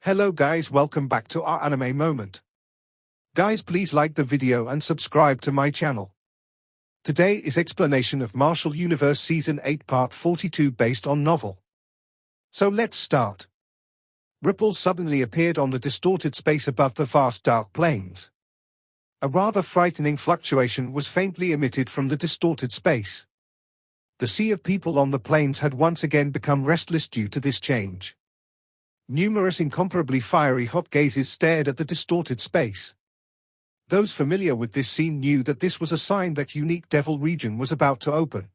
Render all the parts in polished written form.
Hello guys, welcome back to our anime moment. Guys, please like the video and subscribe to my channel. Today is explanation of Martial Universe Season 8 Part 42 based on novel. So let's start. Ripples suddenly appeared on the distorted space above the vast dark plains. A rather frightening fluctuation was faintly emitted from the distorted space. The sea of people on the plains had once again become restless due to this change. Numerous incomparably fiery hot gazes stared at the distorted space. Those familiar with this scene knew that this was a sign that unique devil region was about to open.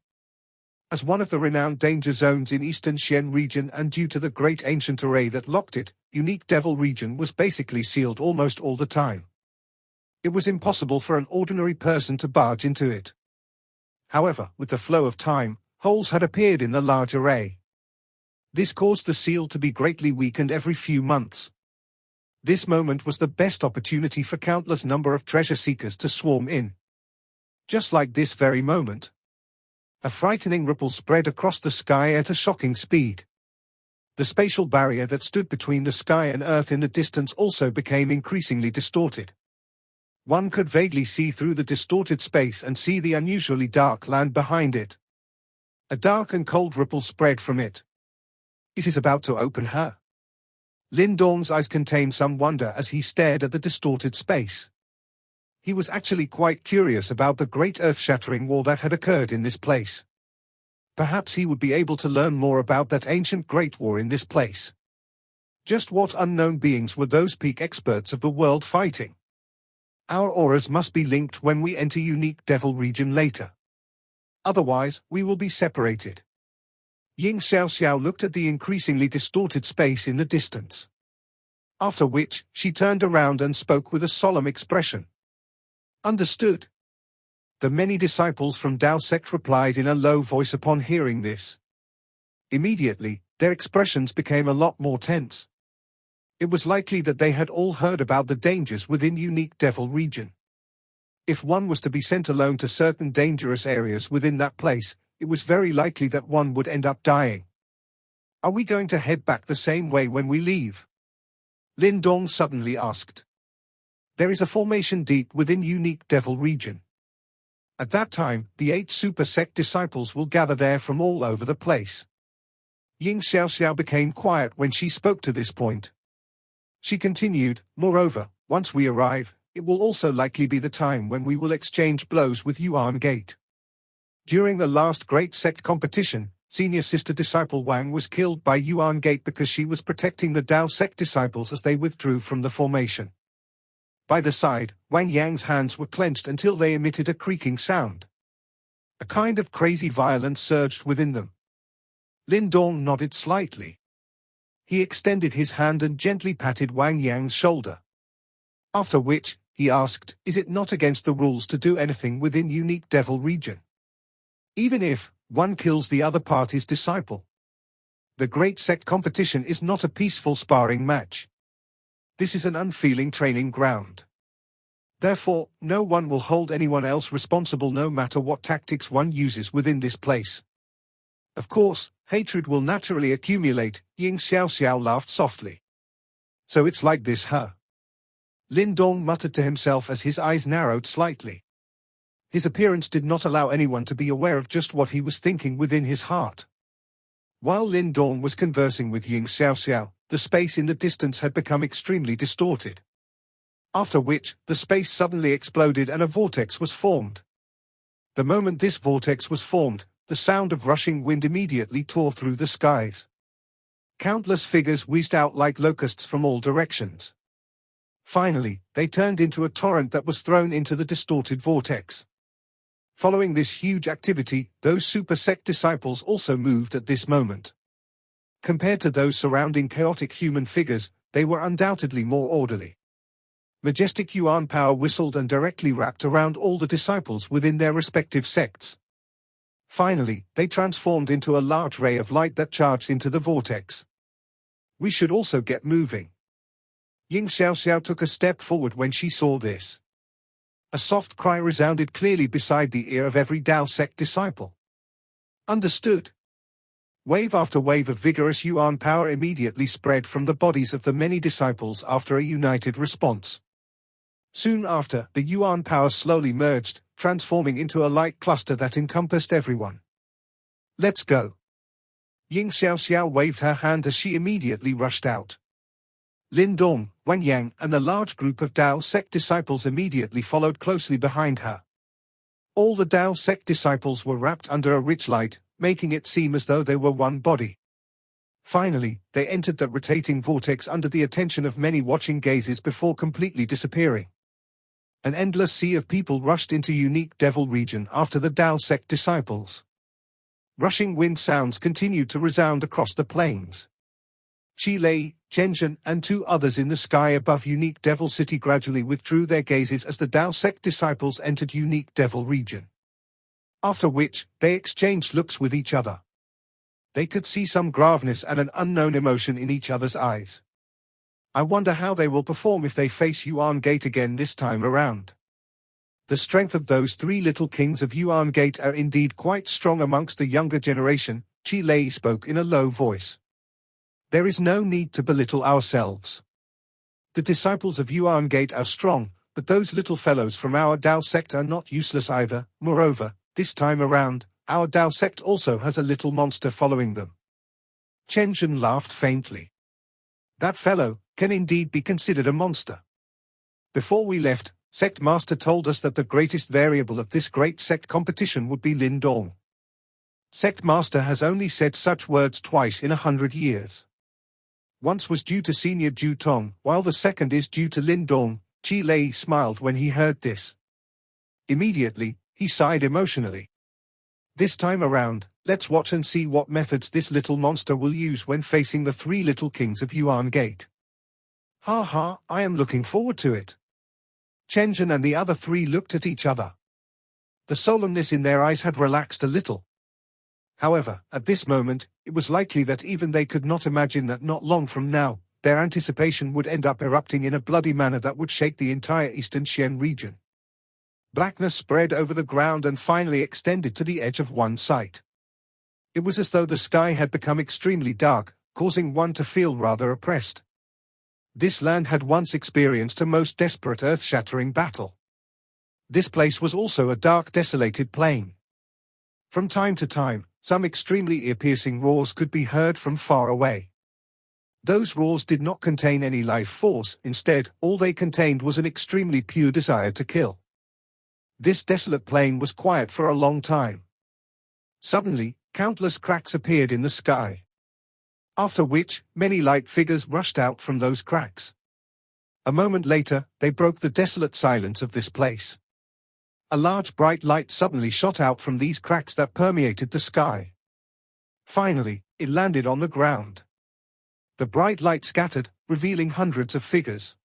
As one of the renowned danger zones in Eastern Xian region and due to the great ancient array that locked it, unique devil region was basically sealed almost all the time. It was impossible for an ordinary person to barge into it. However, with the flow of time, holes had appeared in the large array. This caused the seal to be greatly weakened every few months. This moment was the best opportunity for countless number of treasure seekers to swarm in. Just like this very moment, a frightening ripple spread across the sky at a shocking speed. The spatial barrier that stood between the sky and earth in the distance also became increasingly distorted. One could vaguely see through the distorted space and see the unusually dark land behind it. A dark and cold ripple spread from it. It is about to open her. Lin Dong's eyes contained some wonder as he stared at the distorted space. He was actually quite curious about the great earth-shattering war that had occurred in this place. Perhaps he would be able to learn more about that ancient great war in this place. Just what unknown beings were those peak experts of the world fighting? Our auras must be linked when we enter unique devil region later. Otherwise, we will be separated. Ying Xiaoxiao looked at the increasingly distorted space in the distance. After which, she turned around and spoke with a solemn expression. Understood. The many disciples from Dao sect replied in a low voice upon hearing this. Immediately, their expressions became a lot more tense. It was likely that they had all heard about the dangers within unique devil region. If one was to be sent alone to certain dangerous areas within that place, it was very likely that one would end up dying. Are we going to head back the same way when we leave? Lin Dong suddenly asked. There is a formation deep within unique devil region. At that time, the 8 super sect disciples will gather there from all over the place. Ying Xiaoxiao became quiet when she spoke to this point. She continued, moreover, once we arrive, it will also likely be the time when we will exchange blows with Yuan Gate. During the last great sect competition, senior sister disciple Wang was killed by Yuan Gate because she was protecting the Dao sect disciples as they withdrew from the formation. By the side, Wang Yang's hands were clenched until they emitted a creaking sound. A kind of crazy violence surged within them. Lin Dong nodded slightly. He extended his hand and gently patted Wang Yang's shoulder. After which, he asked, is it not against the rules to do anything within unique devil region? Even if one kills the other party's disciple. The great sect competition is not a peaceful sparring match. This is an unfeeling training ground. Therefore, no one will hold anyone else responsible no matter what tactics one uses within this place. Of course, hatred will naturally accumulate, Ying Xiaoxiao laughed softly. So it's like this, huh? Lin Dong muttered to himself as his eyes narrowed slightly. His appearance did not allow anyone to be aware of just what he was thinking within his heart. While Lin Dong was conversing with Ying Xiaoxiao, the space in the distance had become extremely distorted. After which, the space suddenly exploded and a vortex was formed. The moment this vortex was formed, the sound of rushing wind immediately tore through the skies. Countless figures whizzed out like locusts from all directions. Finally, they turned into a torrent that was thrown into the distorted vortex. Following this huge activity, those super sect disciples also moved at this moment. Compared to those surrounding chaotic human figures, they were undoubtedly more orderly. Majestic Yuan power whistled and directly wrapped around all the disciples within their respective sects. Finally, they transformed into a large ray of light that charged into the vortex. We should also get moving. Ying Xiaoxiao took a step forward when she saw this. A soft cry resounded clearly beside the ear of every Dao sect disciple. Understood. Wave after wave of vigorous Yuan power immediately spread from the bodies of the many disciples after a united response. Soon after, the Yuan power slowly merged, transforming into a light cluster that encompassed everyone. Let's go. Ying Xiaoxiao waved her hand as she immediately rushed out. Lin Dong, Wang Yang, and a large group of Dao sect disciples immediately followed closely behind her. All the Dao sect disciples were wrapped under a rich light, making it seem as though they were one body. Finally, they entered the rotating vortex under the attention of many watching gazes before completely disappearing. An endless sea of people rushed into unique devil region after the Dao sect disciples. Rushing wind sounds continued to resound across the plains. Qi Lei, Zhenzhen, and two others in the sky above unique devil city gradually withdrew their gazes as the Dao sect disciples entered unique devil region. After which, they exchanged looks with each other. They could see some graveness and an unknown emotion in each other's eyes. I wonder how they will perform if they face Yuan Gate again this time around. The strength of those three little kings of Yuan Gate are indeed quite strong amongst the younger generation, Qi Lei spoke in a low voice. There is no need to belittle ourselves. The disciples of Yuan Gate are strong, but those little fellows from our Dao sect are not useless either. Moreover, this time around, our Dao sect also has a little monster following them. Chen Zhen laughed faintly. That fellow can indeed be considered a monster. Before we left, Sect Master told us that the greatest variable of this great sect competition would be Lin Dong. Sect Master has only said such words twice in 100 years. Once was due to Senior Ju Tong, while the second is due to Lin Dong. Qi Lei smiled when he heard this. Immediately, he sighed emotionally. This time around, let's watch and see what methods this little monster will use when facing the three little kings of Yuan Gate. Ha ha, I am looking forward to it. Chen Zhen and the other three looked at each other. The solemnness in their eyes had relaxed a little. However, at this moment, it was likely that even they could not imagine that not long from now, their anticipation would end up erupting in a bloody manner that would shake the entire eastern Xian region. Blackness spread over the ground and finally extended to the edge of one's sight. It was as though the sky had become extremely dark, causing one to feel rather oppressed. This land had once experienced a most desperate earth-shattering battle. This place was also a dark, desolated plain. From time to time, some extremely ear-piercing roars could be heard from far away. Those roars did not contain any life force, instead, all they contained was an extremely pure desire to kill. This desolate plain was quiet for a long time. Suddenly, countless cracks appeared in the sky. After which, many light figures rushed out from those cracks. A moment later, they broke the desolate silence of this place. A large bright light suddenly shot out from these cracks that permeated the sky. Finally, it landed on the ground. The bright light scattered, revealing hundreds of figures.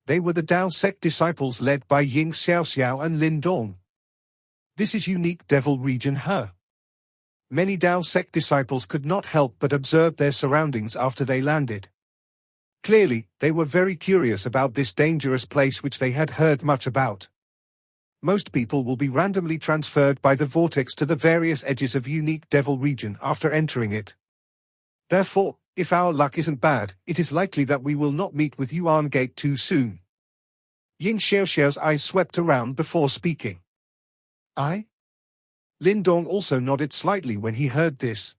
They were the Dao sect disciples led by Ying Xiaoxiao and Lin Dong. This is unique devil region He. Many Dao sect disciples could not help but observe their surroundings after they landed. Clearly, they were very curious about this dangerous place which they had heard much about. Most people will be randomly transferred by the vortex to the various edges of unique devil region after entering it. Therefore, if our luck isn't bad, it is likely that we will not meet with Yuan Gate too soon. Ying Xiaoxiao's eyes swept around before speaking. I? Lin Dong also nodded slightly when he heard this.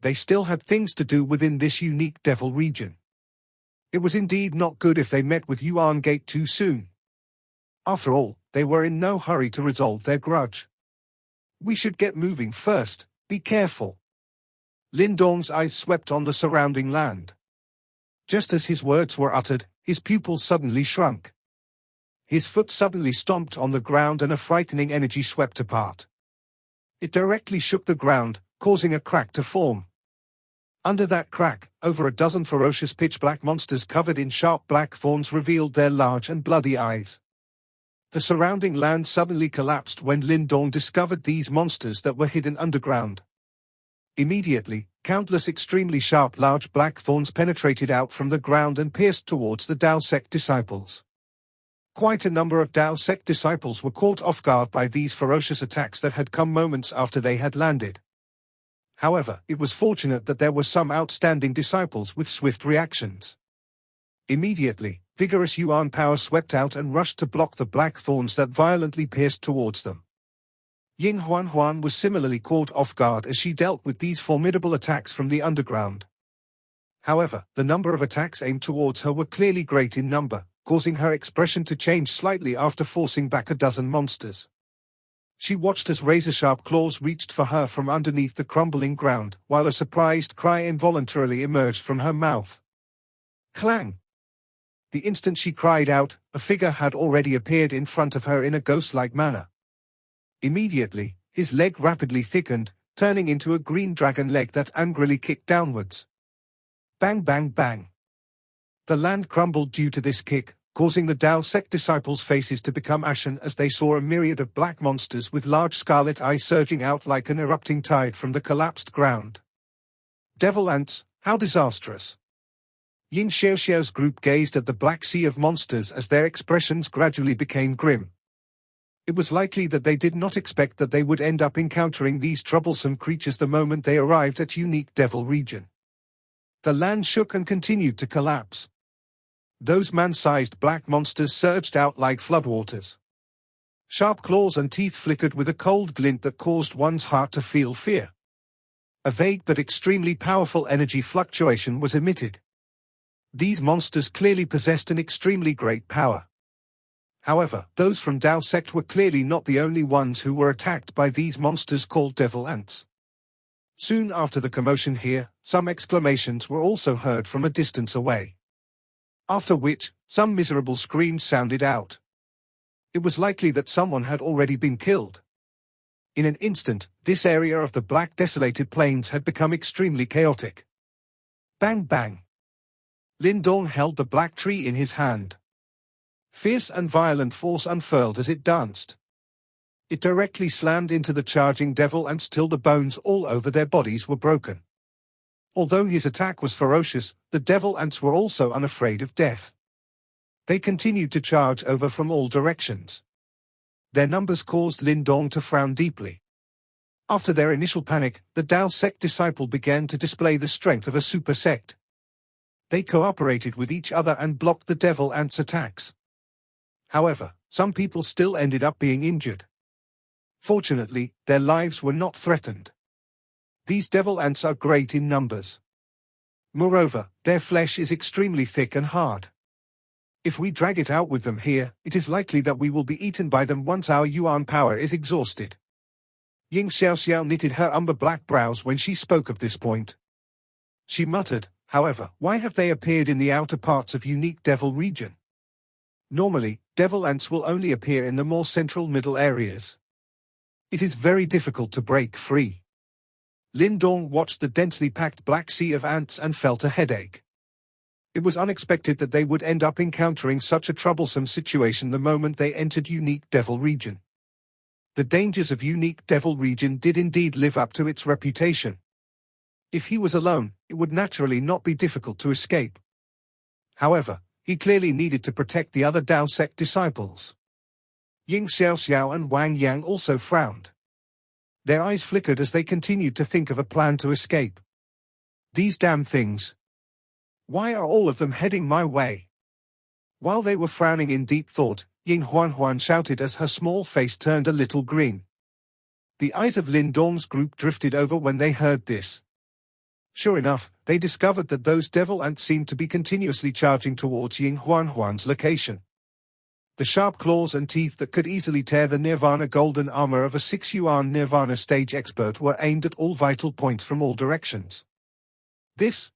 They still had things to do within this unique devil region. It was indeed not good if they met with Yuan Gate too soon. After all, they were in no hurry to resolve their grudge. We should get moving first, be careful. Lin Dong's eyes swept on the surrounding land. Just as his words were uttered, his pupils suddenly shrunk. His foot suddenly stomped on the ground and a frightening energy swept apart. It directly shook the ground, causing a crack to form. Under that crack, over a dozen ferocious pitch-black monsters covered in sharp black thorns revealed their large and bloody eyes. The surrounding land suddenly collapsed when Lin Dong discovered these monsters that were hidden underground. Immediately, countless extremely sharp large black thorns penetrated out from the ground and pierced towards the Dao sect disciples. Quite a number of Dao sect disciples were caught off guard by these ferocious attacks that had come moments after they had landed. However, it was fortunate that there were some outstanding disciples with swift reactions. Immediately, vigorous Yuan power swept out and rushed to block the black thorns that violently pierced towards them. Ying Huan was similarly caught off guard as she dealt with these formidable attacks from the underground. However, the number of attacks aimed towards her were clearly great in number, causing her expression to change slightly after forcing back a dozen monsters. She watched as razor-sharp claws reached for her from underneath the crumbling ground, while a surprised cry involuntarily emerged from her mouth. Clang! The instant she cried out, a figure had already appeared in front of her in a ghost-like manner. Immediately, his leg rapidly thickened, turning into a green dragon leg that angrily kicked downwards. Bang bang bang. The land crumbled due to this kick, causing the Dao sect disciples' faces to become ashen as they saw a myriad of black monsters with large scarlet eyes surging out like an erupting tide from the collapsed ground. Devil ants, how disastrous! Ying Xiaoxiao's group gazed at the black sea of monsters as their expressions gradually became grim. It was likely that they did not expect that they would end up encountering these troublesome creatures the moment they arrived at unique devil region. The land shook and continued to collapse. Those man-sized black monsters surged out like floodwaters. Sharp claws and teeth flickered with a cold glint that caused one's heart to feel fear. A vague but extremely powerful energy fluctuation was emitted. These monsters clearly possessed an extremely great power. However, those from Dao sect were clearly not the only ones who were attacked by these monsters called devil ants. Soon after the commotion here, some exclamations were also heard from a distance away. After which, some miserable screams sounded out. It was likely that someone had already been killed. In an instant, this area of the black desolated plains had become extremely chaotic. Bang bang! Lin Dong held the black tree in his hand. Fierce and violent force unfurled as it danced. It directly slammed into the charging devil ants till the bones all over their bodies were broken. Although his attack was ferocious, the devil ants were also unafraid of death. They continued to charge over from all directions. Their numbers caused Lin Dong to frown deeply. After their initial panic, the Dao sect disciple began to display the strength of a super sect. They cooperated with each other and blocked the devil ants' attacks. However, some people still ended up being injured. Fortunately, their lives were not threatened. These devil ants are great in numbers. Moreover, their flesh is extremely thick and hard. If we drag it out with them here, it is likely that we will be eaten by them once our Yuan power is exhausted. Ying Xiaoxiao knitted her umber black brows when she spoke of this point. She muttered, however, why have they appeared in the outer parts of unique devil region? Normally, devil ants will only appear in the more central middle areas. It is very difficult to break free. Lin Dong watched the densely packed black sea of ants and felt a headache. It was unexpected that they would end up encountering such a troublesome situation the moment they entered unique devil region. The dangers of unique devil region did indeed live up to its reputation. If he was alone, it would naturally not be difficult to escape. However, he clearly needed to protect the other Dao sect disciples. Ying Xiaoxiao and Wang Yang also frowned. Their eyes flickered as they continued to think of a plan to escape. These damn things. Why are all of them heading my way? While they were frowning in deep thought, Ying Huan shouted as her small face turned a little green. The eyes of Lin Dong's group drifted over when they heard this. Sure enough, they discovered that those devil ants seemed to be continuously charging towards Ying Huan's location. The sharp claws and teeth that could easily tear the Nirvana golden armor of a 6 Yuan Nirvana stage expert were aimed at all vital points from all directions. This?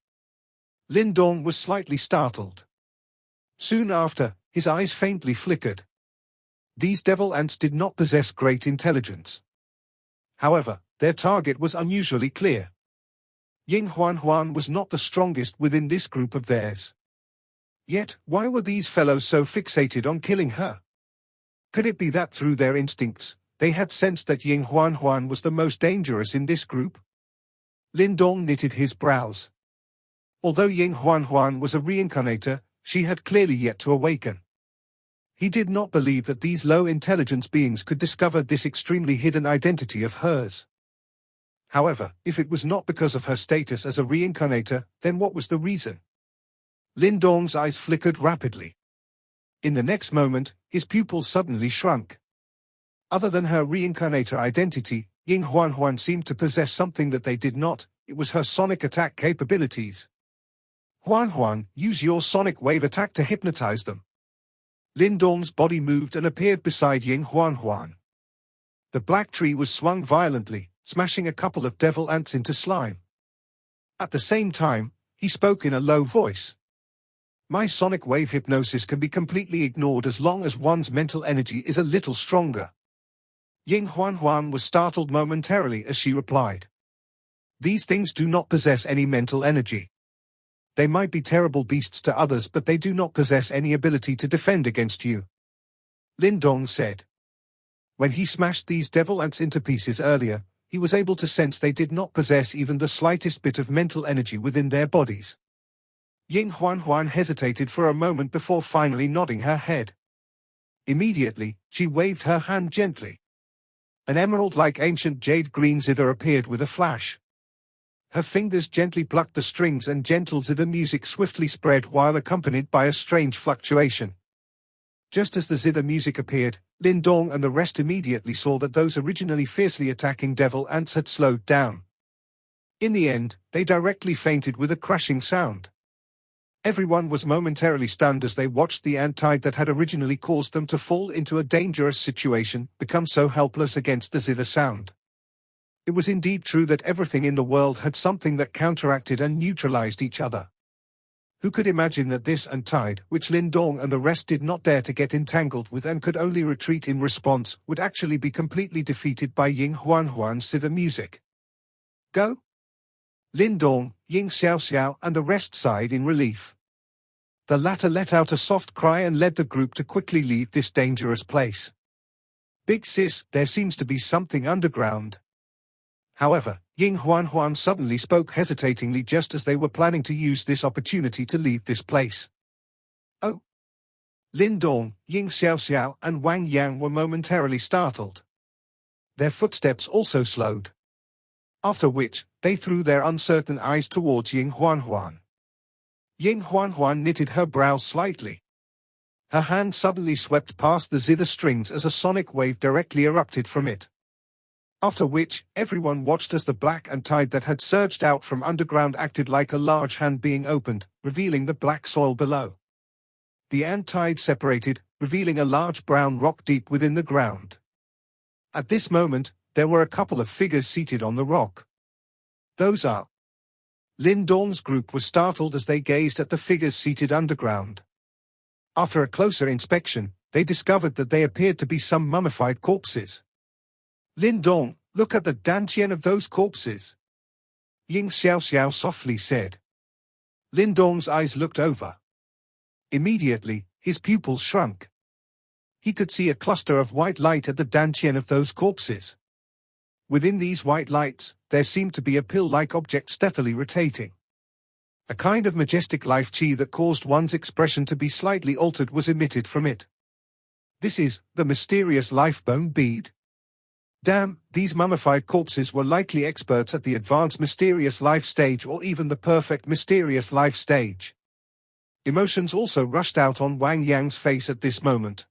Lin Dong was slightly startled. Soon after, his eyes faintly flickered. These devil ants did not possess great intelligence. However, their target was unusually clear. Ying Huan was not the strongest within this group of theirs. Yet, why were these fellows so fixated on killing her? Could it be that through their instincts, they had sensed that Ying Huan was the most dangerous in this group? Lin Dong knitted his brows. Although Ying Huan was a reincarnator, she had clearly yet to awaken. He did not believe that these low-intelligence beings could discover this extremely hidden identity of hers. However, if it was not because of her status as a reincarnator, then what was the reason? Lin Dong's eyes flickered rapidly. In the next moment, his pupils suddenly shrunk. Other than her reincarnator identity, Ying Huan seemed to possess something that they did not. It was her sonic attack capabilities. Huan, use your sonic wave attack to hypnotize them. Lin Dong's body moved and appeared beside Ying Huan. The black tree was swung violently, smashing a couple of devil ants into slime. At the same time, he spoke in a low voice. My sonic wave hypnosis can be completely ignored as long as one's mental energy is a little stronger. Ying Huan was startled momentarily as she replied. These things do not possess any mental energy. They might be terrible beasts to others, but they do not possess any ability to defend against you. Lin Dong said. When he smashed these devil ants into pieces earlier, he was able to sense they did not possess even the slightest bit of mental energy within their bodies. Ying Huan hesitated for a moment before finally nodding her head. Immediately, she waved her hand gently. An emerald-like ancient jade green zither appeared with a flash. Her fingers gently plucked the strings and gentle zither music swiftly spread while accompanied by a strange fluctuation. Just as the zither music appeared, Lin Dong and the rest immediately saw that those originally fiercely attacking devil ants had slowed down. In the end, they directly fainted with a crashing sound. Everyone was momentarily stunned as they watched the ant tide that had originally caused them to fall into a dangerous situation become so helpless against the zither sound. It was indeed true that everything in the world had something that counteracted and neutralized each other. Who could imagine that this ant tide, which Lin Dong and the rest did not dare to get entangled with and could only retreat in response, would actually be completely defeated by Ying Huan's zither music? Go! Lin Dong, Ying Xiao, and the rest sighed in relief. The latter let out a soft cry and led the group to quickly leave this dangerous place. Big sis, there seems to be something underground. However, Ying Huan suddenly spoke hesitatingly just as they were planning to use this opportunity to leave this place. Oh! Lin Dong, Ying Xiao, and Wang Yang were momentarily startled. Their footsteps also slowed. After which, they threw their uncertain eyes towards Ying Huan. Ying Huan knitted her brows slightly. Her hand suddenly swept past the zither strings as a sonic wave directly erupted from it. After which, everyone watched as the black ant tide that had surged out from underground acted like a large hand being opened, revealing the black soil below. The ant tide separated, revealing a large brown rock deep within the ground. At this moment, there were a couple of figures seated on the rock. Those are. Lin Dong's group was startled as they gazed at the figures seated underground. After a closer inspection, they discovered that they appeared to be some mummified corpses. Lin Dong, look at the dantian of those corpses. Ying Xiao softly said. Lin Dong's eyes looked over. Immediately, his pupils shrunk. He could see a cluster of white light at the dantian of those corpses. Within these white lights, there seemed to be a pill-like object stealthily rotating. A kind of majestic life chi that caused one's expression to be slightly altered was emitted from it. This is the mysterious life bone bead. Damn, these mummified corpses were likely experts at the advanced mysterious life stage or even the perfect mysterious life stage. Emotions also rushed out on Wang Yang's face at this moment.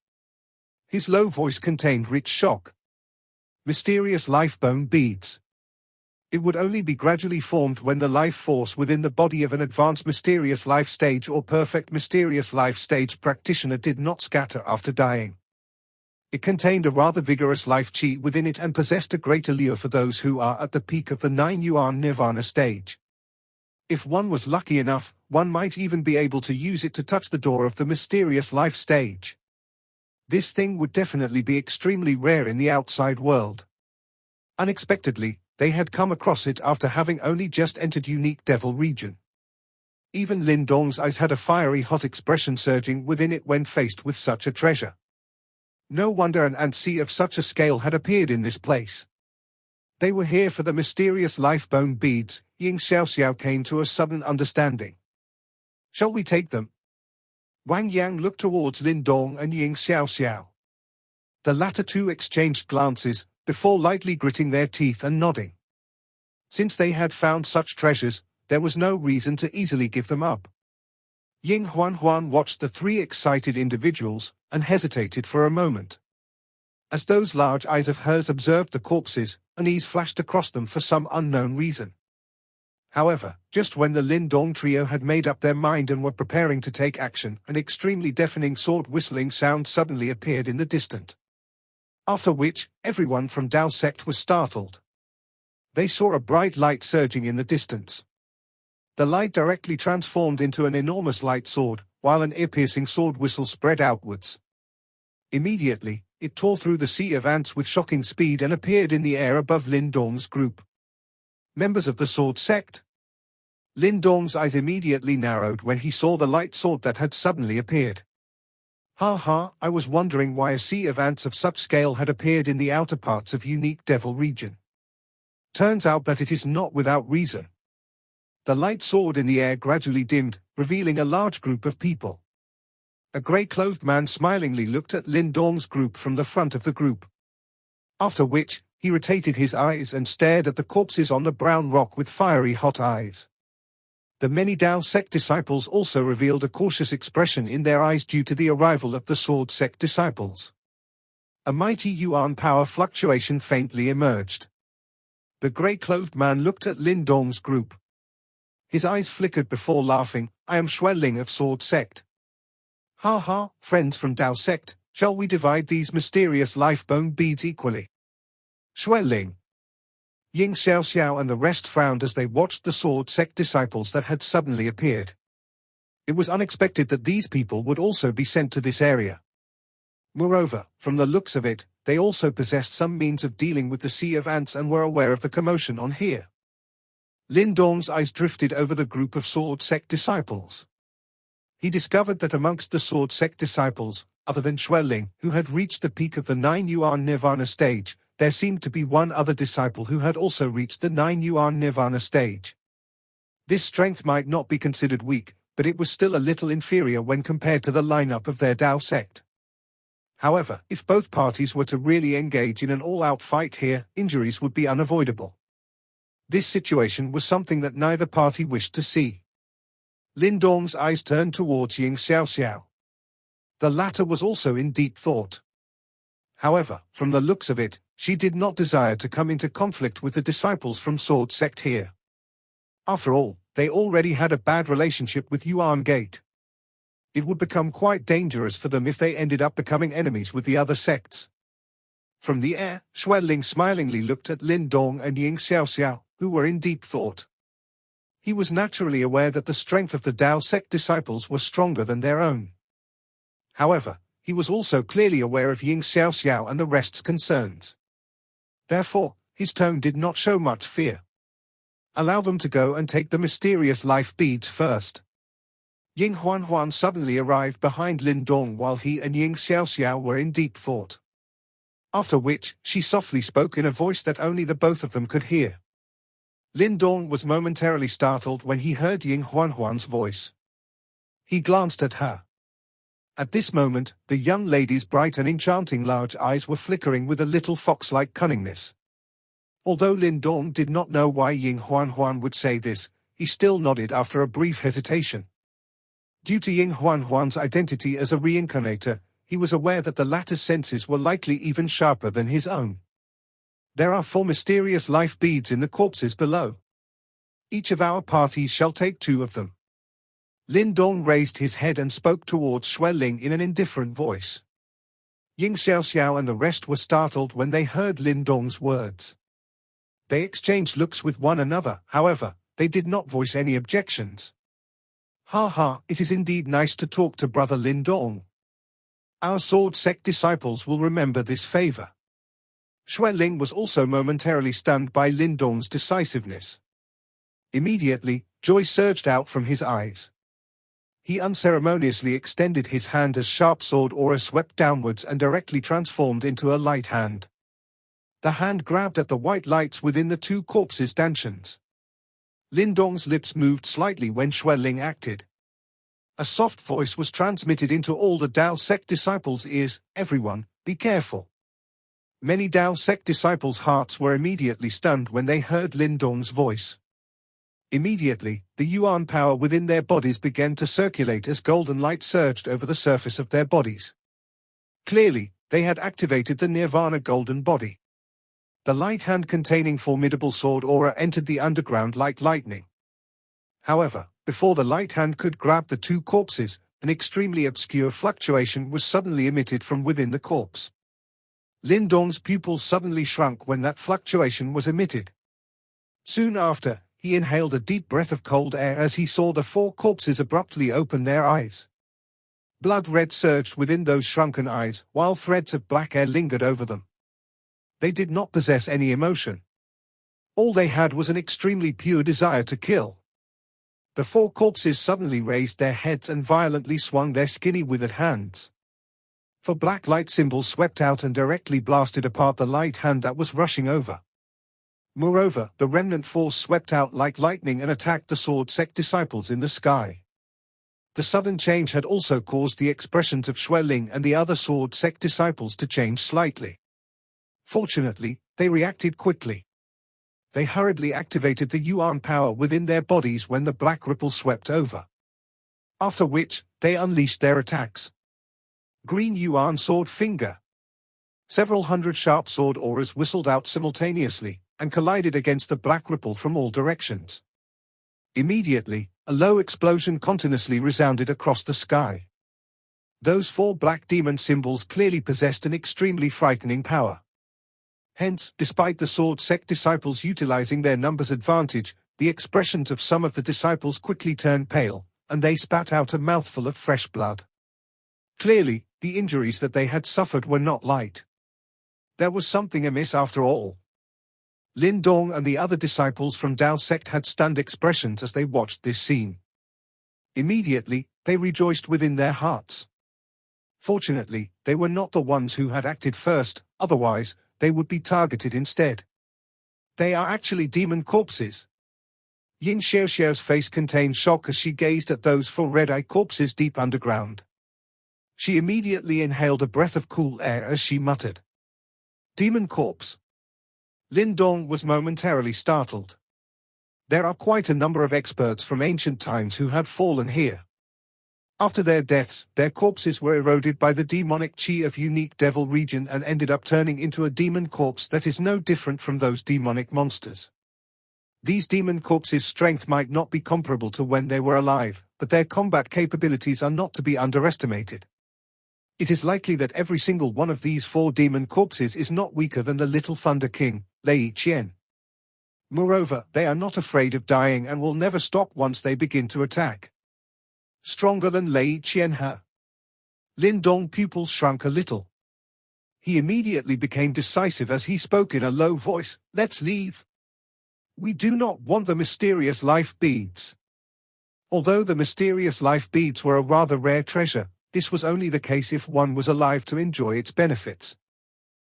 His low voice contained rich shock. Mysterious life bone beads. It would only be gradually formed when the life force within the body of an advanced mysterious life stage or perfect mysterious life stage practitioner did not scatter after dying. It contained a rather vigorous life chi within it and possessed a great allure for those who are at the peak of the 9-yuan nirvana stage. If one was lucky enough, one might even be able to use it to touch the door of the mysterious life stage. This thing would definitely be extremely rare in the outside world. Unexpectedly, they had come across it after having only just entered unique devil region. Even Lin Dong's eyes had a fiery hot expression surging within it when faced with such a treasure. No wonder an ant sea of such a scale had appeared in this place. They were here for the mysterious life bone beads. Ying Xiao came to a sudden understanding. Shall we take them? Wang Yang looked towards Lin Dong and Ying Xiao. The latter two exchanged glances, before lightly gritting their teeth and nodding. Since they had found such treasures, there was no reason to easily give them up. Ying Huan watched the three excited individuals, and hesitated for a moment. As those large eyes of hers observed the corpses, unease flashed across them for some unknown reason. However, just when the Lin Dong trio had made up their mind and were preparing to take action, an extremely deafening sword whistling sound suddenly appeared in the distance. After which, everyone from Dao sect was startled. They saw a bright light surging in the distance. The light directly transformed into an enormous light sword, while an ear-piercing sword whistle spread outwards. Immediately, it tore through the sea of ants with shocking speed and appeared in the air above Lin Dong's group. Members of the sword sect? Lin Dong's eyes immediately narrowed when he saw the light sword that had suddenly appeared. Ha ha, I was wondering why a sea of ants of such scale had appeared in the outer parts of unique devil region. Turns out that it is not without reason. The light sword in the air gradually dimmed, revealing a large group of people. A grey-clothed man smilingly looked at Lin Dong's group from the front of the group. After which, he rotated his eyes and stared at the corpses on the brown rock with fiery hot eyes. The many Dao sect disciples also revealed a cautious expression in their eyes due to the arrival of the sword sect disciples. A mighty yuan power fluctuation faintly emerged. The grey-clothed man looked at Lin Dong's group. His eyes flickered before laughing. I am Xueling of Sword Sect. Ha ha, friends from Dao Sect, shall we divide these mysterious life-bone beads equally? Xueling. Ying Xiaoxiao and the rest frowned as they watched the Sword Sect disciples that had suddenly appeared. It was unexpected that these people would also be sent to this area. Moreover, from the looks of it, they also possessed some means of dealing with the sea of ants and were aware of the commotion on here. Lin Dong's eyes drifted over the group of Sword Sect disciples. He discovered that amongst the Sword Sect disciples, other than Xueling, who had reached the peak of the 9 Yuan Nirvana stage, there seemed to be one other disciple who had also reached the 9 Yuan Nirvana stage. This strength might not be considered weak, but it was still a little inferior when compared to the lineup of their Dao sect. However, if both parties were to really engage in an all-out fight here, injuries would be unavoidable. This situation was something that neither party wished to see. Lin Dong's eyes turned towards Ying Xiaoxiao. The latter was also in deep thought. However, from the looks of it, she did not desire to come into conflict with the disciples from Sword Sect here. After all, they already had a bad relationship with Yuan Gate. It would become quite dangerous for them if they ended up becoming enemies with the other sects. From the air, Xueling smilingly looked at Lin Dong and Ying Xiaoxiao, who were in deep thought. He was naturally aware that the strength of the Dao sect disciples was stronger than their own. However, he was also clearly aware of Ying Xiaoxiao and the rest's concerns. Therefore, his tone did not show much fear. Allow them to go and take the mysterious life beads first. Ying Huan suddenly arrived behind Lin Dong while he and Ying Xiaoxiao were in deep thought. After which, she softly spoke in a voice that only the both of them could hear. Lin Dong was momentarily startled when he heard Ying Huan's voice. He glanced at her. At this moment, the young lady's bright and enchanting large eyes were flickering with a little fox-like cunningness. Although Lin Dong did not know why Ying Huan would say this, he still nodded after a brief hesitation. Due to Ying Huan's identity as a reincarnator, he was aware that the latter's senses were likely even sharper than his own. There are 4 mysterious life beads in the corpses below. Each of our parties shall take 2 of them. Lin Dong raised his head and spoke towards Xueling in an indifferent voice. Ying Xiaoxiao and the rest were startled when they heard Lin Dong's words. They exchanged looks with one another, however, they did not voice any objections. Ha ha, it is indeed nice to talk to brother Lin Dong. Our Sword Sect disciples will remember this favor. Xueling was also momentarily stunned by Lin Dong's decisiveness. Immediately, joy surged out from his eyes. He unceremoniously extended his hand as sharp sword aura swept downwards and directly transformed into a light hand. The hand grabbed at the white lights within the 2 corpses' dantians. Lin Dong's lips moved slightly when Xueling acted. A soft voice was transmitted into all the Dao sect disciples' ears, everyone, be careful. Many Dao sect disciples' hearts were immediately stunned when they heard Lin Dong's voice. Immediately, the yuan power within their bodies began to circulate as golden light surged over the surface of their bodies. Clearly, they had activated the Nirvana golden body. The light hand containing formidable sword aura entered the underground like lightning. However, before the light hand could grab the two corpses, an extremely obscure fluctuation was suddenly emitted from within the corpse. Lin Dong's pupils suddenly shrunk when that fluctuation was emitted. Soon after, he inhaled a deep breath of cold air as he saw the four corpses abruptly open their eyes. Blood red surged within those shrunken eyes, while threads of black air lingered over them. They did not possess any emotion. All they had was an extremely pure desire to kill. The four corpses suddenly raised their heads and violently swung their skinny withered hands. For black light symbols swept out and directly blasted apart the light hand that was rushing over. Moreover, the remnant force swept out like lightning and attacked the sword sect disciples in the sky. The sudden change had also caused the expressions of Xueling and the other sword sect disciples to change slightly. Fortunately, they reacted quickly. They hurriedly activated the yuan power within their bodies when the black ripple swept over. After which, they unleashed their attacks. Green yuan sword finger. Several hundred sharp sword auras whistled out simultaneously, and collided against the black ripple from all directions. Immediately, a low explosion continuously resounded across the sky. Those four black demon symbols clearly possessed an extremely frightening power. Hence, despite the sword sect disciples utilizing their numbers advantage, the expressions of some of the disciples quickly turned pale, and they spat out a mouthful of fresh blood. Clearly, the injuries that they had suffered were not light. There was something amiss after all. Lin Dong and the other disciples from Dao sect had stunned expressions as they watched this scene. Immediately, they rejoiced within their hearts. Fortunately, they were not the ones who had acted first, otherwise, they would be targeted instead. They are actually demon corpses. Yin Xiaoxiao's face contained shock as she gazed at those four red-eye corpses deep underground. She immediately inhaled a breath of cool air as she muttered, "Demon corpse." Lin Dong was momentarily startled. There are quite a number of experts from ancient times who had fallen here. After their deaths, their corpses were eroded by the demonic chi of unique devil region and ended up turning into a demon corpse that is no different from those demonic monsters. These demon corpses' strength might not be comparable to when they were alive, but their combat capabilities are not to be underestimated. It is likely that every single one of these four demon corpses is not weaker than the Little Thunder King, Lei Qian. Moreover, they are not afraid of dying and will never stop once they begin to attack. Stronger than Lei Qian. Lin Dong's pupils shrunk a little. He immediately became decisive as he spoke in a low voice, "Let's leave. We do not want the mysterious life beads." Although the mysterious life beads were a rather rare treasure, this was only the case if one was alive to enjoy its benefits.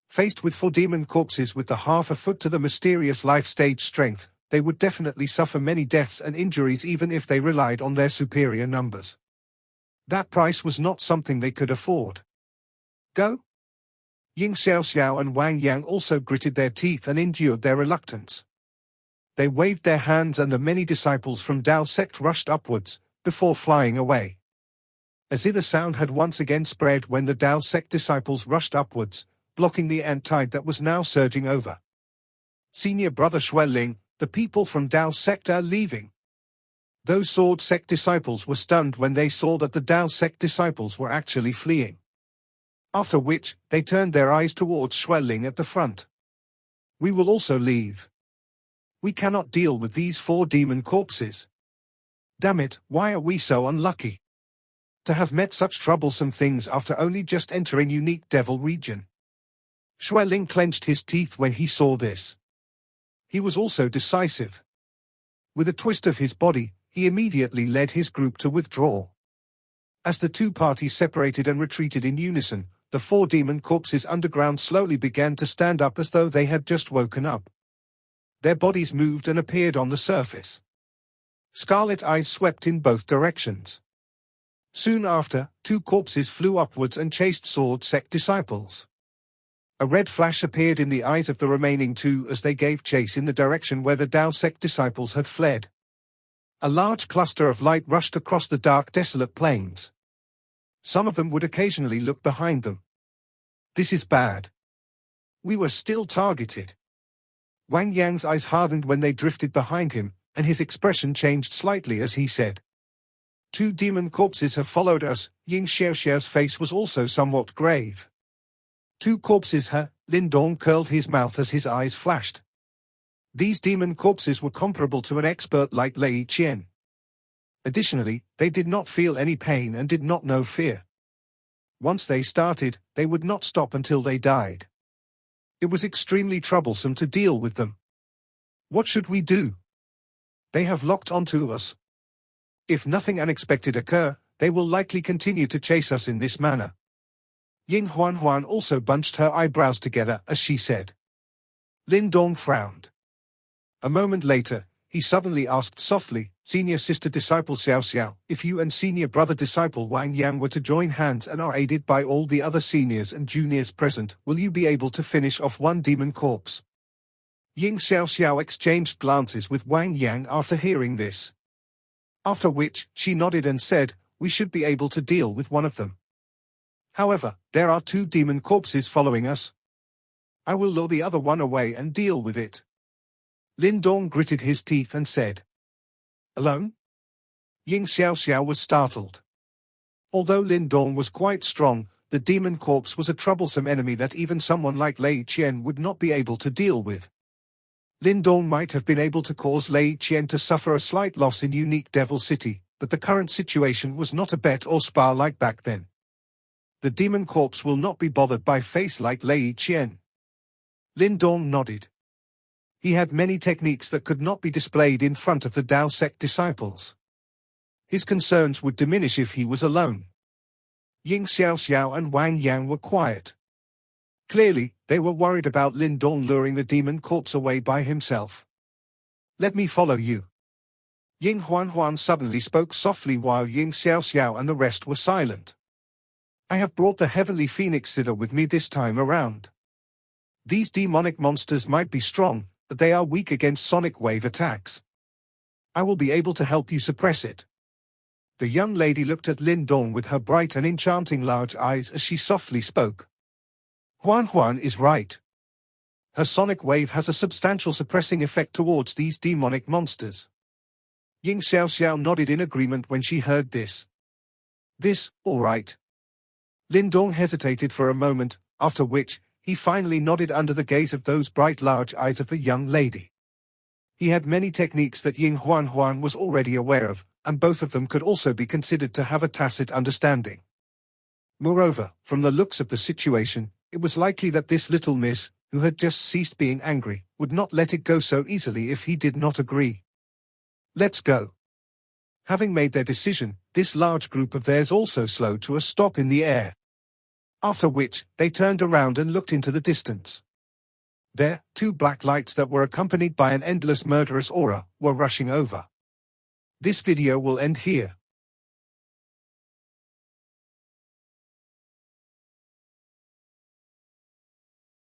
Faced with four demon corpses with the half a foot to the mysterious life stage strength, they would definitely suffer many deaths and injuries even if they relied on their superior numbers. That price was not something they could afford. Go? Ying Xiaoxiao and Wang Yang also gritted their teeth and endured their reluctance. They waved their hands and the many disciples from Dao sect rushed upwards, before flying away. As if the sound had once again spread when the Dao sect disciples rushed upwards, blocking the ant tide that was now surging over. Senior brother Xueling, the people from Dao sect are leaving. Those sword sect disciples were stunned when they saw that the Dao sect disciples were actually fleeing. After which, they turned their eyes towards Xueling at the front. "We will also leave. We cannot deal with these four demon corpses. Damn it, why are we so unlucky to have met such troublesome things after only just entering unique devil region?" Xueling clenched his teeth when he saw this. He was also decisive. With a twist of his body, he immediately led his group to withdraw. As the two parties separated and retreated in unison, the four demon corpses underground slowly began to stand up as though they had just woken up. Their bodies moved and appeared on the surface. Scarlet eyes swept in both directions. Soon after, two corpses flew upwards and chased sword sect disciples. A red flash appeared in the eyes of the remaining two as they gave chase in the direction where the Tao sect disciples had fled. A large cluster of light rushed across the dark, desolate plains. Some of them would occasionally look behind them. This is bad. We were still targeted. Wang Yang's eyes hardened when they drifted behind him, and his expression changed slightly as he said, "Two demon corpses have followed us." Ying Xiaoxiao's face was also somewhat grave. "Two corpses, huh?" Lin Dong curled his mouth as his eyes flashed. These demon corpses were comparable to an expert like Lei Qian. Additionally, they did not feel any pain and did not know fear. Once they started, they would not stop until they died. It was extremely troublesome to deal with them. What should we do? They have locked onto us. If nothing unexpected occur, they will likely continue to chase us in this manner. Ying Huan also bunched her eyebrows together as she said. Lin Dong frowned. A moment later, he suddenly asked softly, "Senior sister disciple Xiao Xiao, if you and senior brother disciple Wang Yang were to join hands and are aided by all the other seniors and juniors present, will you be able to finish off one demon corpse?" Ying Xiao exchanged glances with Wang Yang after hearing this. After which, she nodded and said, "We should be able to deal with one of them. However, there are two demon corpses following us. I will lure the other one away and deal with it." Lin Dong gritted his teeth and said, "Alone?" Ying Xiao was startled. Although Lin Dong was quite strong, the demon corpse was a troublesome enemy that even someone like Lei Qian would not be able to deal with. Lin Dong might have been able to cause Lei Qian to suffer a slight loss in Unique Devil City, but the current situation was not a bet or spar like back then. The demon corpse will not be bothered by face like Lei Qian. Lin Dong nodded. He had many techniques that could not be displayed in front of the Tao sect disciples. His concerns would diminish if he was alone. Ying Xiao and Wang Yang were quiet. Clearly, they were worried about Lin Dong luring the demon corpse away by himself. "Let me follow you." Ying Huan suddenly spoke softly while Ying Xiao and the rest were silent. "I have brought the Heavenly Phoenix Zither with me this time around. These demonic monsters might be strong, but they are weak against sonic wave attacks. I will be able to help you suppress it." The young lady looked at Lin Dong with her bright and enchanting large eyes as she softly spoke. Huan is right. Her sonic wave has a substantial suppressing effect towards these demonic monsters. Ying Xiao nodded in agreement when she heard this. All right. Lin Dong hesitated for a moment, after which, he finally nodded under the gaze of those bright large eyes of the young lady. He had many techniques that Ying Huan was already aware of, and both of them could also be considered to have a tacit understanding. Moreover, from the looks of the situation, it was likely that this little miss, who had just ceased being angry, would not let it go so easily if he did not agree. "Let's go." Having made their decision, this large group of theirs also slowed to a stop in the air. After which, they turned around and looked into the distance. There, two black lights that were accompanied by an endless murderous aura, were rushing over. This video will end here.